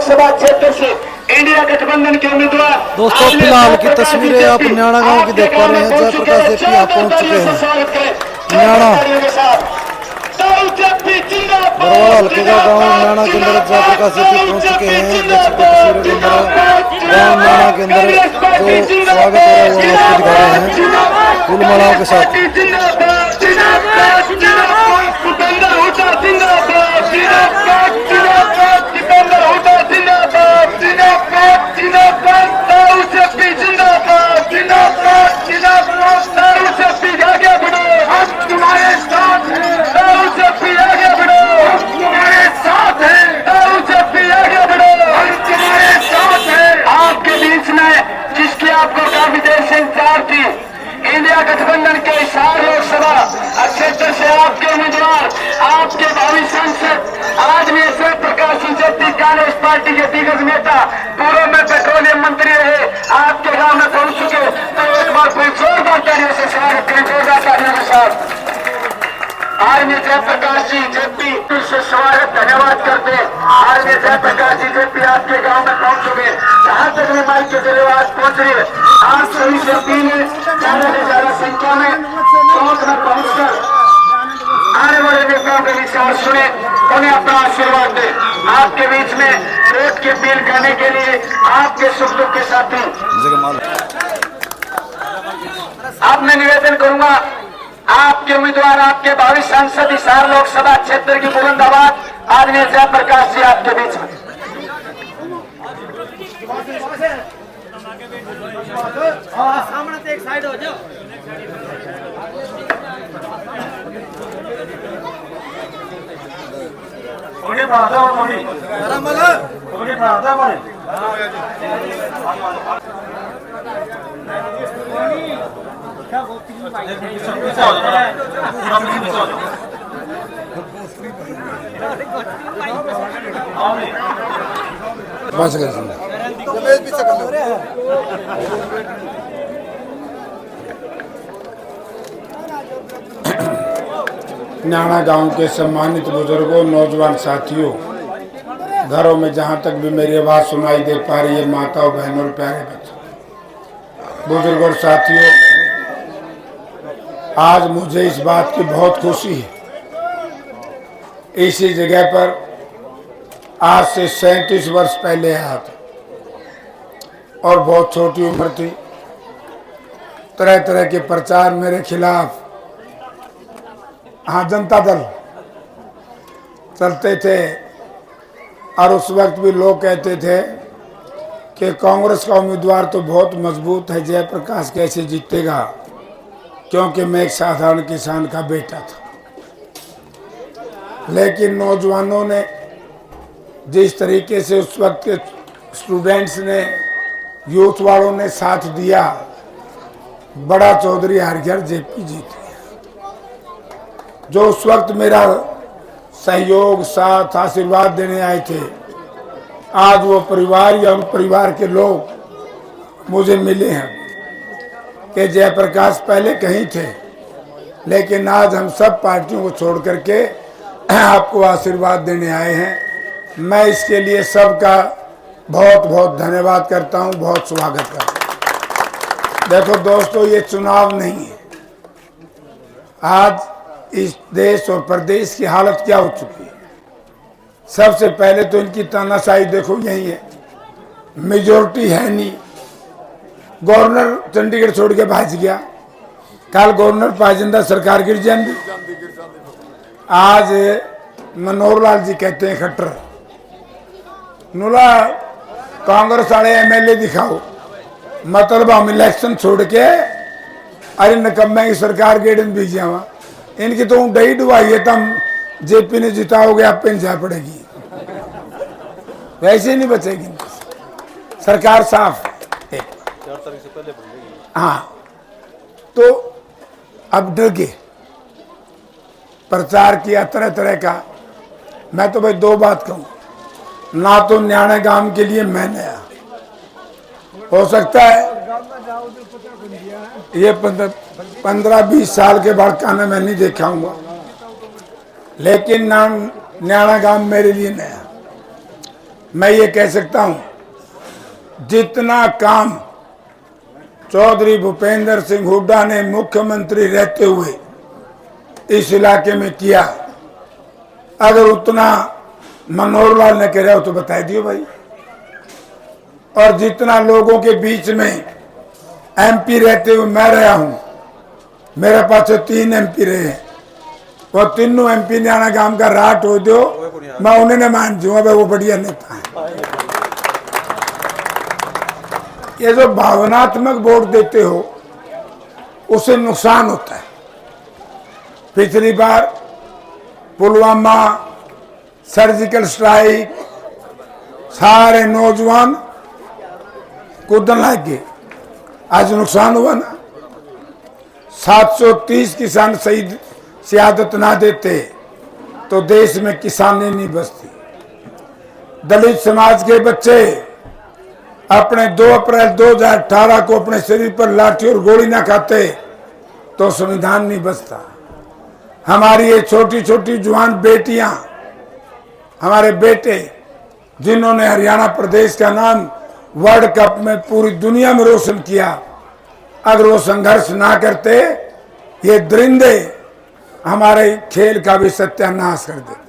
लोकसभा क्षेत्र से इंडिया गठबंधन के उम्मीदवार दोस्तों फिलहाल की तस्वीरें आप न्याणा गांव की देख पा रहे हैं। जयप्रकाश जेपी आप पहुंच चुके हैं न्याणा बरवाड़ा हल्के का गाँव न्याणा के अंदर। जयप्रकाश जेपी पहुंच चुके हैं। देख सकते तस्वीरों के अंदर गाँव न्याणा के अंदर जो स्वागत हो रहा है वो आपको दिखा रहे हैं फूलमालाओं के साथ। इंडिया गठबंधन के हिसार लोकसभा क्षेत्र से आपके उम्मीदवार, आपके भावी सांसद आदरणीय जयप्रकाश जेपी कांग्रेस पार्टी के दिग्गज नेता, पूर्व में पेट्रोलियम मंत्री रहे, आपके गांव में पहुंच चुके। तो एक बार कोई जोरदार तालियों से स्वागत करें, जोरदार तालियों के साथ आदरणीय जयप्रकाश जी जेपी से स्वागत धन्यवाद करते। आदरणीय जयप्रकाश जी जेपी आपके गांव में पहुंच चुके। जहां तक में माइक के जरिए आवाज पहुंच रही है, आप सभी से अपील है ज्यादा से ज्यादा संख्या में चौक में पहुंचकर आने वाले नेताओं के विचार सुने, उन्हें अपना आशीर्वाद दे। आपके बीच में वोट की अपील करने के लिए आपके सुख दुख के साथी अब मैं निवेदन करूंगा, आपके उम्मीदवार, आपके भावी सांसद हिसार लोकसभा क्षेत्र की बुलंद आवाज आदरणीय जयप्रकाश जी आपके बीच में। सामने एक साइड हो जाओ। बस न्याणा गांव के सम्मानित बुजुर्गों, नौजवान साथियों, घरों में जहां तक भी मेरी आवाज़ सुनाई दे पा रही है, माताओं, बहनों और प्यारे बच्चों, बुजुर्गों और साथियों, आज मुझे इस बात की बहुत खुशी है। इसी जगह पर आज से 37 वर्ष पहले आया था और बहुत छोटी उम्र थी। तरह तरह के प्रचार मेरे खिलाफ, हाँ, जनता दल चलते थे और उस वक्त भी लोग कहते थे कि कांग्रेस का उम्मीदवार तो बहुत मजबूत है, जयप्रकाश कैसे जीतेगा, क्योंकि मैं एक साधारण किसान का बेटा था। लेकिन नौजवानों ने जिस तरीके से उस वक्त के स्टूडेंट्स ने, यूथ वालों ने साथ दिया, बड़ा चौधरी हरिहर जेपी जीत गया। जो उस वक्त मेरा सहयोग, साथ, आशीर्वाद देने आए थे, आज वो परिवार या उन परिवार के लोग मुझे मिले हैं कि जयप्रकाश पहले कहीं थे, लेकिन आज हम सब पार्टियों को छोड़ करके आपको आशीर्वाद देने आए हैं। मैं इसके लिए सबका बहुत बहुत धन्यवाद करता हूं, बहुत स्वागत करता हूं। देखो दोस्तों, ये चुनाव नहीं है। आज इस देश और प्रदेश की हालत क्या हो चुकी है। सबसे पहले तो इनकी तानाशाही देखो, यही है, मेजोरिटी है नहीं। गवर्नर चंडीगढ़ छोड़ के भाग गया, कल गवर्नर पाजिंदा सरकार गिर जाएंगी। आज मनोहर लाल जी कहते हैं खट्टर, नुला कांग्रेस वाले एमएलए दिखाओ, मतलब हम इलेक्शन छोड़ के अरे नकम्मे की सरकार गेड़न भी जावा। इनकी तो डही डुबाई है, तम जेपी ने जिताओगे, आप पे जा पड़ेगी, वैसे नहीं बचेगी सरकार, साफ है। हाँ, तो अब डर गए, प्रचार किया तरह तरह का। मैं तो भाई दो बात कहूँ, ना तो न्याणा गांव के लिए मैं नया, हो सकता है ये 15-20 साल के बाद खाना मैं नहीं देखाऊंगा, लेकिन न्याणा गांव मेरे लिए नया। मैं ये कह सकता हूं, जितना काम चौधरी भूपेंद्र सिंह हुड्डा ने मुख्यमंत्री रहते हुए इस इलाके में किया, अगर उतना मनोहर लाल ने कह रहा हो तो बता दियो भाई। और जितना लोगों के बीच में एमपी रहते हुए मैं रहा हूं, मेरे पास 3 एमपी रहे हैं, और तीनों एमपी ने आना गांव का राट हो दो, मैं उन्हें न मान दूंगा, वो बढ़िया नेता है। ये जो भावनात्मक वोट देते हो उससे नुकसान होता है। पिछली बार पुलवामा सर्जिकल स्ट्राइक, सारे नौजवान कूदन लग गए, आज नुकसान हुआ ना। 730 किसान शहीद शहादत ना देते तो देश में किसानी नहीं बचती। दलित समाज के बच्चे अपने 2 अप्रैल 2018 को अपने शरीर पर लाठी और गोली ना खाते तो संविधान नहीं बचता। हमारी ये छोटी छोटी जवान बेटियां, हमारे बेटे, जिन्होंने हरियाणा प्रदेश का नाम वर्ल्ड कप में पूरी दुनिया में रोशन किया, अगर वो संघर्ष ना करते, ये दरिंदे हमारे खेल का भी सत्यानाश कर देते।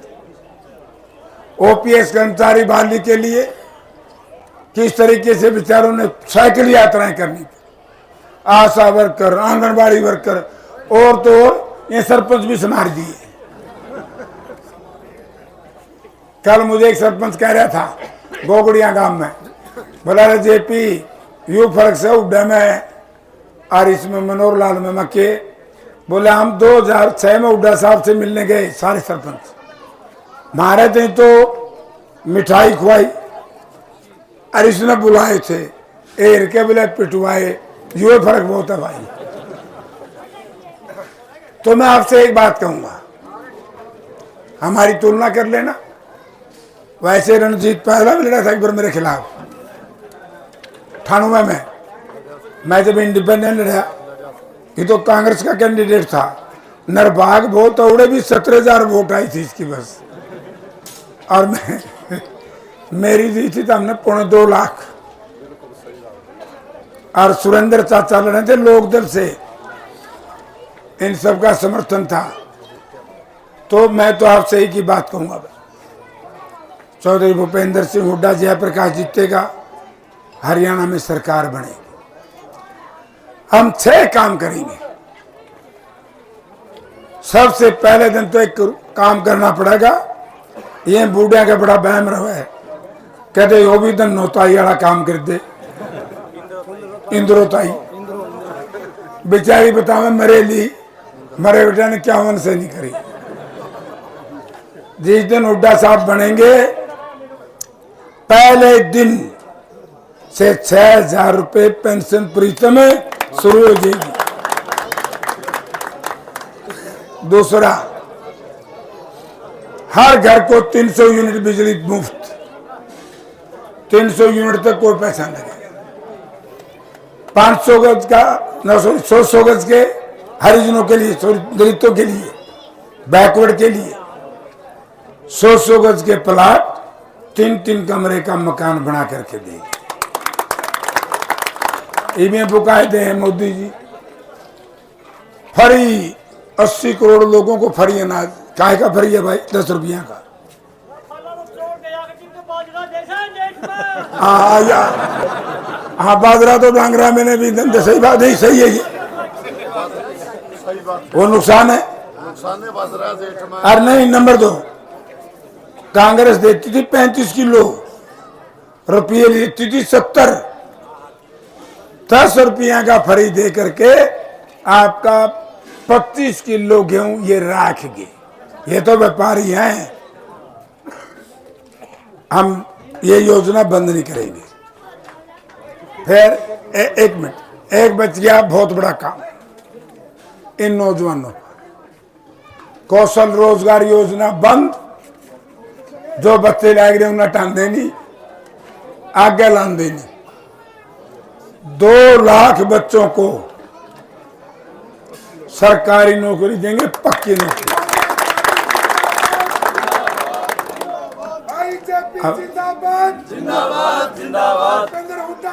ओपीएस कर्मचारी बहाली के लिए किस तरीके से बेचारों ने साइकिल यात्राएं करनी, आशा वर्कर, आंगनबाड़ी वर्कर, और तो और ये सरपंच भी संभाल दिए। कल मुझे एक सरपंच कह रहा था गोगड़िया गांव में, बोला रे जेपी यू फर्क से उड्डा में और इसमें मनोहर लाल में मक्के। बोले हम 2006 में उड्डा साहब से मिलने गए, सारे सरपंच मारे थे तो मिठाई खुआई, और इसने बुलाए थे एर के बोले पिटवाए, ये फर्क बहुत है भाई। तो मैं आपसे एक बात कहूंगा, हमारी तुलना कर लेना। वैसे रणजीत पहला भी लड़ा था एक बार मेरे खिलाफ 98 में, मैं जब इंडिपेंडेंट लड़ा, ये तो कांग्रेस का कैंडिडेट था, नरभाग बहुत औड़े भी 17,000 वोट आई थी इसकी बस, और मैं मेरी दी थी तो हमने 2.25 लाख, और सुरेंद्र चाचा लड़े थे लोकदल से, इन सब का समर्थन था। तो मैं तो आपसे एक ही बात कहूंगा, चौधरी भूपेंद्र सिंह हुड्डा जयप्रकाश जीतेगा, हरियाणा में सरकार बनेगी। हम 6 काम करेंगे। सबसे पहले दिन तो एक काम करना पड़ेगा, ये बूढ़िया का बड़ा बहम रहा है, कहते वो भी दिन नोताई वाला काम कर दे, इंद्रोताई बेचारी बतावे मरे ली, मरे बेटा ने 51 से नहीं करी। जिस दिन हुड्डा साहब बनेंगे, पहले दिन से 6,000 रुपए पेंशन प्रीतम में शुरू हो जाएगी। दूसरा, हर घर को 300 यूनिट बिजली मुफ्त, 300 यूनिट तक कोई पैसा नहीं लगेगा। 500 गज का 100 गज के हरिजनों के लिए, दलितों के लिए, बैकवर्ड के लिए 100 गज के प्लाट 3-3 कमरे का मकान बना करके देंगे। इनमें बुकायदे हैं मोदी जी, फ्री 80 करोड़ लोगों को फ्री अनाज। काहे का फ्री है भाई? 10 रुपया का। हाँ बाजरा तो डांगरा मैंने भी धंधे, सही बात है, सही है, ये वो नुकसान है, अरे नहीं। नंबर 2, कांग्रेस देती थी 35 किलो रुपये, लेती थी 70। 10 रुपया का फ्री दे करके आपका 25 किलो गेहूं ये राख गए। ये तो व्यापारी हैं, हम ये योजना बंद नहीं करेंगे। फिर एक मिनट, एक बच गया बहुत बड़ा काम, इन नौजवानों कौशल रोजगार योजना बंद। जो बच्चे लाग रहे उन्हें टान देनी, आगे लान देनी। 2 लाख बच्चों को सरकारी नौकरी देंगे, पक्की नौकरी। जिंदाबाद जिंदाबाद जिंदाबाद उपेंद्र हुड्डा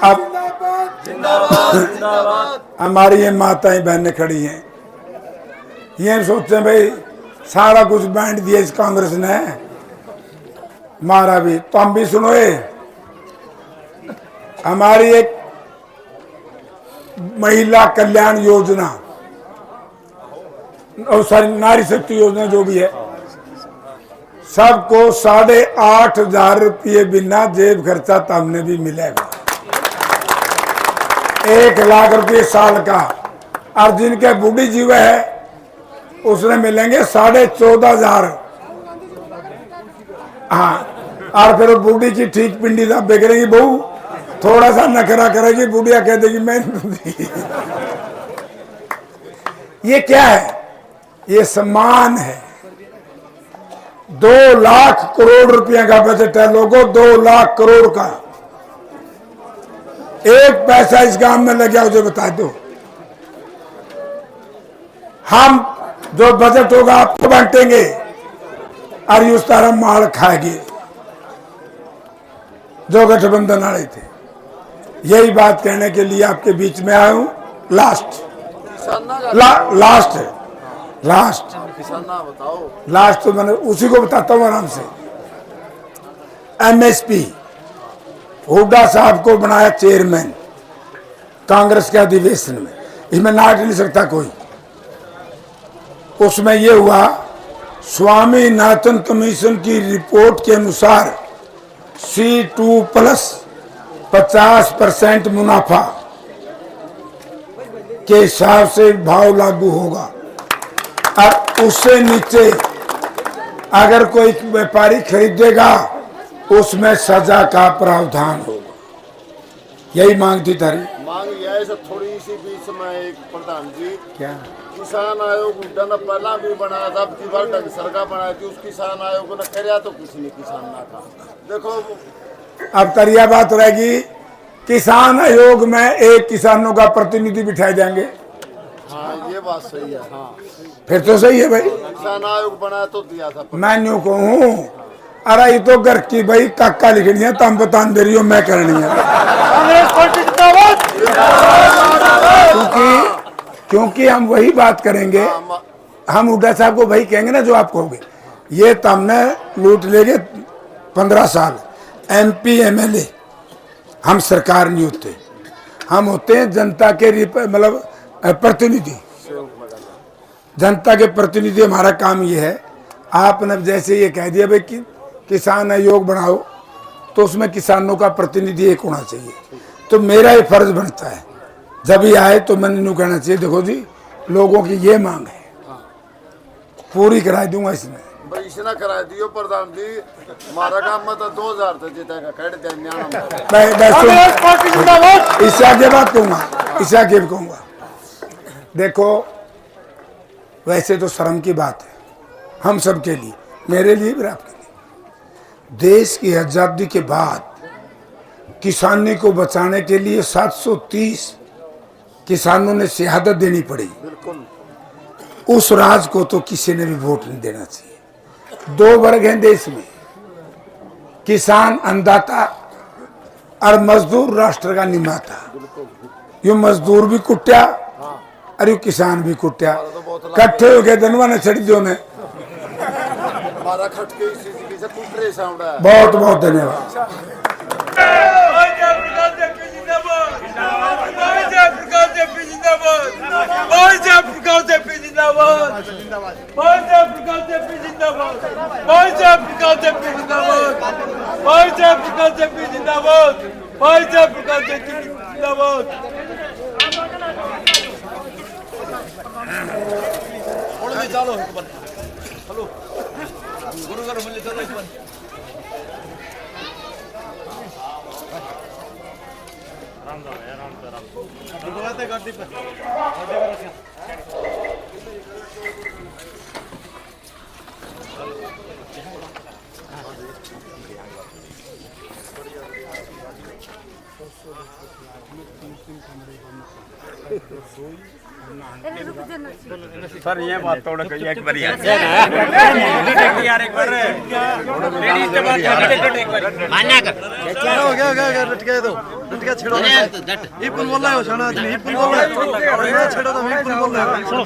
जिंदाबाद जिंदाबाद। हमारी ये माताएं बहनें खड़ी हैं, ये सोचते हैं भाई सारा कुछ बांट दिया इस कांग्रेस ने, मारा भी। तो हम भी सुनो, ये हमारी एक महिला कल्याण योजना और सारी नारी शक्ति योजना जो भी है, सबको 8,500 रुपये बिना जेब खर्चा तमने भी मिलेगा। 1 लाख रुपये साल का। और जिनके बूढ़ी जीव है उसने मिलेंगे 14,500। हाँ, और फिर बूढ़ी की ठीक पिंडी साहब बिगड़ेगी, बहू थोड़ा सा नखरा करेगी, बुढ़िया कह देगी मैं ये क्या है? ये सम्मान है। 2 लाख करोड़ रुपया का बजट है लोगों, 2 लाख करोड़ का। एक पैसा इस गांव में लग गया मुझे बता दो। हम जो बजट होगा आपको बांटेंगे और उस तरह माल खाएंगे जो गठबंधन वाले थे। यही बात कहने के लिए आपके बीच में आया हूं। लास्ट तो मैंने उसी को बताता हूं आराम से। MSP हुड्डा साहब को बनाया चेयरमैन कांग्रेस के अधिवेशन में, इसमें नाट नहीं सकता कोई। उसमें यह हुआ, स्वामीनाथन कमीशन की रिपोर्ट के अनुसार C2 प्लस 50% मुनाफा के हिसाब से भाव लागू होगा, और उससे नीचे अगर कोई व्यापारी खरीदेगा उसमें सजा का प्रावधान होगा। यही मांग थी तारी। मांग यह है सब। थोड़ी सी बीच में एक प्रधान जी, क्या किसान आयोग हुड्डा ने पहला भी बनाया था, अब की बार सरकार बनाई थी, उस किसान आयोग ने कराया तो किसी ने किसान ना कहा। देखो अब तरिया बात रहेगी, किसान आयोग में एक किसानों का प्रतिनिधि बिठाए जाएंगे। हाँ, ये बात सही है। हाँ, फिर तो सही है भाई। किसान आयोग बनाया तो दिया था। मैं न्यू कहूँ, अरे ये तो घर की भाई काका लिखनी है, तुम बता दे रही हो मैं करनी है। क्योंकि हम वही बात करेंगे, हम हुड्डा साहब को वही कहेंगे ना जो आप कहोगे। ये तुमने लूट लेंगे 15 साल। MP MLA हम सरकार नहीं होते, हम होते हैं जनता के मतलब प्रतिनिधि। जनता के प्रतिनिधि हमारा काम ये है। आपने जैसे ये कह दिया भाई कि किसान आयोग बनाओ, तो उसमें किसानों का प्रतिनिधि एक होना चाहिए। तो मेरा ये फर्ज बनता है, जब ही आए तो मैंने यूँ कहना चाहिए, देखो जी लोगों की ये मांग है, पूरी करा दूंगा इसमें। भाई इसने करा दियो प्रधान जी, हमारा काम में तो 2000 था जीतेगा कट इससे आगे बात कहूँगा, इससे आगे भी कहूँगा। देखो वैसे तो शर्म की बात है हम सब के लिए, मेरे लिए भी आपके लिए। देश की आज़ादी के बाद किसानी को बचाने के लिए 730 किसानों ने शहादत देनी पड़ी। उस राज को तो किसी ने भी वोट नहीं देना चाहिए। 2 वर्ग हैं देश में, किसान अन्नदाता और मजदूर राष्ट्र का निर्माता। यो मजदूर भी कुटिया और यो किसान भी कुटिया, कट्ठे हो गए धनवा ने छड़ी दो ने। बहुत बहुत धन्यवाद। सर ये बात तोड़ गई एक बार यार एक बार लेडीज के बाद मान्य कर हो गया लटके दो लटके छेड़ो ये कौन बोल रहा है शाना आदमी ये कौन बोल रहा है ये छेड़ो तो मैं कौन बोल रहा है चलो